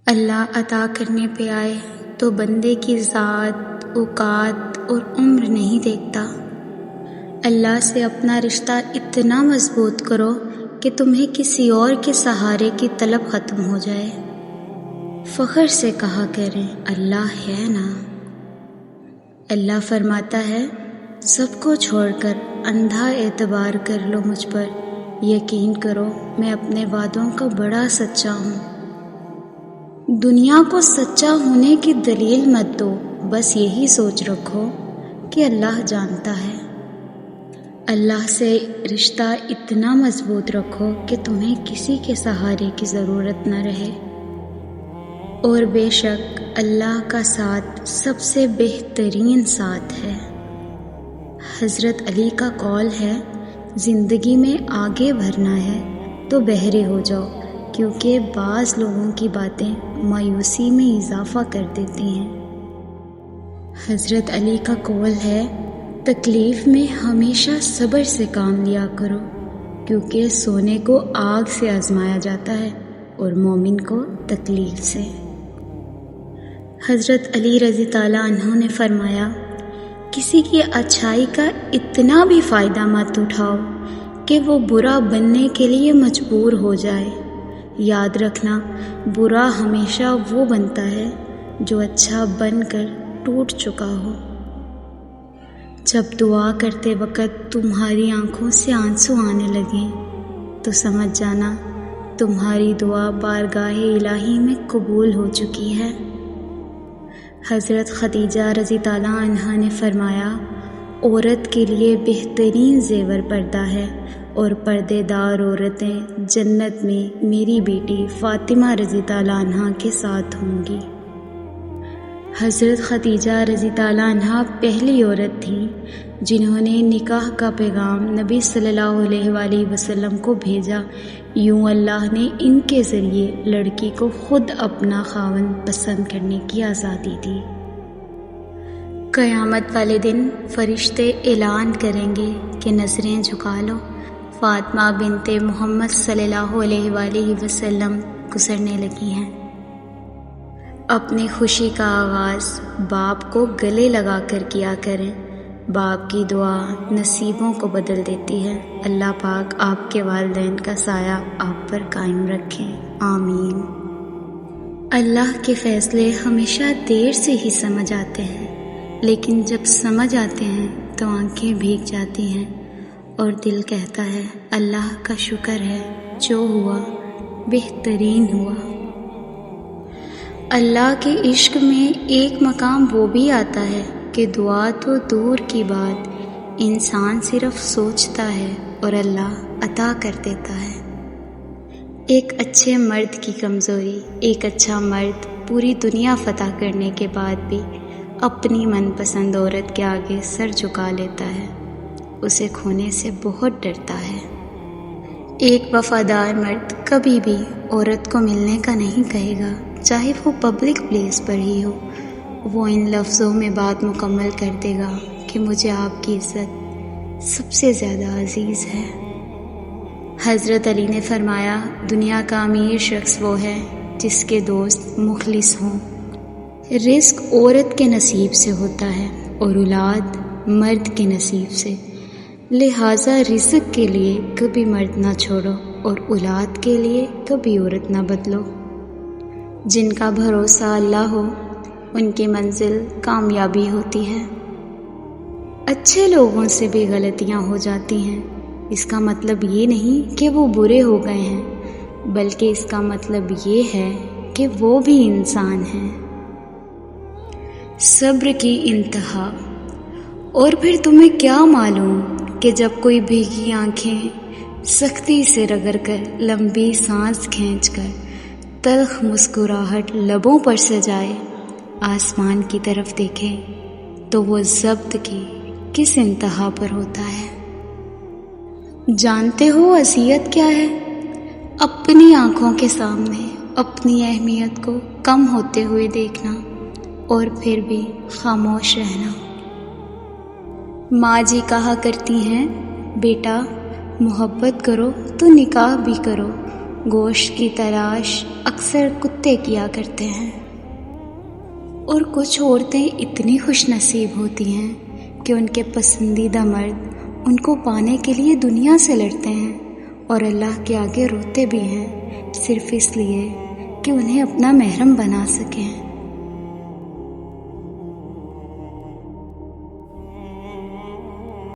اللہ عطا کرنے پہ آئے تو بندے کی ذات، اوقات اور عمر نہیں دیکھتا۔ اللہ سے اپنا رشتہ اتنا مضبوط کرو کہ تمہیں کسی اور کے سہارے کی طلب ختم ہو جائے۔ فخر سے کہا کریں اللہ ہے نا۔ اللہ فرماتا ہے سب کو چھوڑ کر اندھا اعتبار کر لو مجھ پر، یقین کرو میں اپنے وعدوں کا بڑا سچا ہوں۔ دنیا کو سچا ہونے کی دلیل مت دو، بس یہی سوچ رکھو کہ اللہ جانتا ہے۔ اللہ سے رشتہ اتنا مضبوط رکھو کہ تمہیں کسی کے سہارے کی ضرورت نہ رہے، اور بے شک اللہ کا ساتھ سب سے بہترین ساتھ ہے۔ حضرت علی کا قول ہے زندگی میں آگے بڑھنا ہے تو بہرے ہو جاؤ، کیونکہ بعض لوگوں کی باتیں مایوسی میں اضافہ کر دیتی ہیں۔ حضرت علی کا قول ہے تکلیف میں ہمیشہ صبر سے کام لیا کرو، کیونکہ سونے کو آگ سے آزمایا جاتا ہے اور مومن کو تکلیف سے۔ حضرت علی رضی اللہ عنہ نے فرمایا کسی کی اچھائی کا اتنا بھی فائدہ مت اٹھاؤ کہ وہ برا بننے کے لیے مجبور ہو جائے۔ یاد رکھنا برا ہمیشہ وہ بنتا ہے جو اچھا بن کر ٹوٹ چکا ہو۔ جب دعا کرتے وقت تمہاری آنکھوں سے آنسو آنے لگیں تو سمجھ جانا تمہاری دعا بارگاہ الہی میں قبول ہو چکی ہے۔ حضرت خدیجہ رضی اللہ عنہا نے فرمایا عورت کے لیے بہترین زیور پردہ ہے، اور پردے دار عورتیں جنت میں میری بیٹی فاطمہ رضی اللہ عنہا کے ساتھ ہوں گی۔ حضرت خدیجہ رضی اللہ عنہا پہلی عورت تھیں جنہوں نے نکاح کا پیغام نبی صلی اللہ علیہ وآلہ وسلم کو بھیجا۔ یوں اللہ نے ان کے ذریعے لڑکی کو خود اپنا خاوند پسند کرنے کی آزادی دی۔ قیامت والے دن فرشتے اعلان کریں گے کہ نظریں جھکا لو، فاطمہ بنت محمد صلی اللہ علیہ وآلہ وسلم گزرنے لگی ہیں۔ اپنی خوشی کا آغاز باپ کو گلے لگا کر کیا کریں، باپ کی دعا نصیبوں کو بدل دیتی ہے۔ اللہ پاک آپ کے والدین کا سایہ آپ پر قائم رکھیں، آمین۔ اللہ کے فیصلے ہمیشہ دیر سے ہی سمجھ آتے ہیں، لیکن جب سمجھ آتے ہیں تو آنکھیں بھیگ جاتی ہیں اور دل کہتا ہے اللہ کا شکر ہے، جو ہوا بہترین ہوا۔ اللہ کے عشق میں ایک مقام وہ بھی آتا ہے کہ دعا تو دور کی بات، انسان صرف سوچتا ہے اور اللہ عطا کر دیتا ہے۔ ایک اچھے مرد کی کمزوری، ایک اچھا مرد پوری دنیا فتح کرنے کے بعد بھی اپنی من پسند عورت کے آگے سر جھکا لیتا ہے، اسے کھونے سے بہت ڈرتا ہے۔ ایک وفادار مرد کبھی بھی عورت کو ملنے کا نہیں کہے گا، چاہے وہ پبلک پلیس پر ہی ہو۔ وہ ان لفظوں میں بات مکمل کر دے گا کہ مجھے آپ کی عزت سب سے زیادہ عزیز ہے۔ حضرت علی نے فرمایا دنیا کا امیر شخص وہ ہے جس کے دوست مخلص ہوں۔ رزق عورت کے نصیب سے ہوتا ہے اور اولاد مرد کے نصیب سے، لہٰذا رزق کے لیے کبھی مرد نہ چھوڑو اور اولاد کے لیے کبھی عورت نہ بدلو۔ جن کا بھروسہ اللہ ہو ان کی منزل کامیابی ہوتی ہے۔ اچھے لوگوں سے بھی غلطیاں ہو جاتی ہیں، اس کا مطلب یہ نہیں کہ وہ برے ہو گئے ہیں، بلکہ اس کا مطلب یہ ہے کہ وہ بھی انسان ہیں۔ صبر کی انتہا۔ اور پھر تمہیں کیا معلوم کہ جب کوئی بھیگی آنکھیں سختی سے رگڑ کر، لمبی سانس کھینچ کر، تلخ مسکراہٹ لبوں پر سجائے آسمان کی طرف دیکھے تو وہ ضبط کی کس انتہا پر ہوتا ہے۔ جانتے ہو اذیت کیا ہے؟ اپنی آنکھوں کے سامنے اپنی اہمیت کو کم ہوتے ہوئے دیکھنا اور پھر بھی خاموش رہنا۔ ماں جی کہا کرتی ہیں بیٹا محبت کرو تو نکاح بھی کرو، گوشت کی تلاش اکثر کتے کیا کرتے ہیں، اور کچھ عورتیں اتنی خوش نصیب ہوتی ہیں کہ ان کے پسندیدہ مرد ان کو پانے کے لیے دنیا سے لڑتے ہیں اور اللہ کے آگے روتے بھی ہیں، صرف اس لیے کہ انہیں اپنا محرم بنا سکیں۔